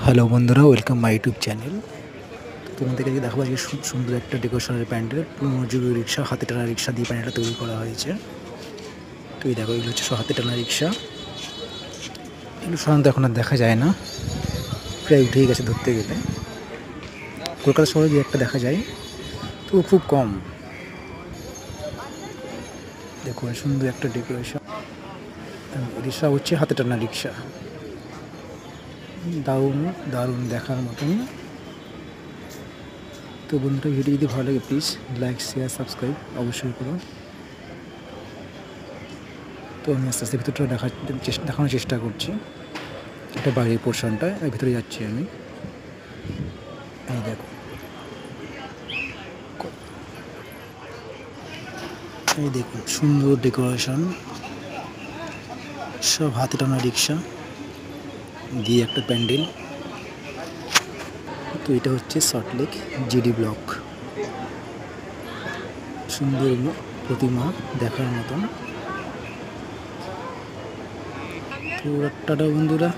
Hello বন্ধুরা, welcome my YouTube channel. তোমাদেরকে দেখাবো আজকে সুন্দর একটা ডেকোরেশনের প্যান্ডেল, পুরনো যুগের রিক্সা, হাতে টানা রিক্সা দিয়ে প্যান্ডেলটা তৈরি করা হয়েছে। তো এই দেখো, এগুলো হচ্ছে সব হাতে টানা রিক্সা। এগুলো সাধারণত এখন আর দেখা যায় না, প্রায় উঠেই গেছে ধরতে গেলে। কলকাতা শহরে যে একটা দেখা যায়, তো খুব কম। দেখো সুন্দর একটা ডেকোরেশন। রিক্সা হচ্ছে হাতে টানা রিক্সা, দারুণ দারুণ দেখার মতন। তো বন্ধুরা, ভিডিও যদি ভালো লাগে প্লিজ লাইক, শেয়ার, সাবস্ক্রাইব অবশ্যই করো। তো আমি আস্তে আস্তে ভিতরটা দেখানোর চেষ্টা করছি। এটা বাইরের পোর্শনটা, এর ভিতরে যাচ্ছি আমি। এই দেখো, এই দেখুন সুন্দর ডেকোরেশন, সব হাতে টানা রিক্সা দিয়ে একটা প্যান্ডেল। তো এটা হচ্ছে সল্টলেক জিডি ব্লক। সুন্দর প্রতিমা দেখার মতন। তো টাটা বন্ধুরা।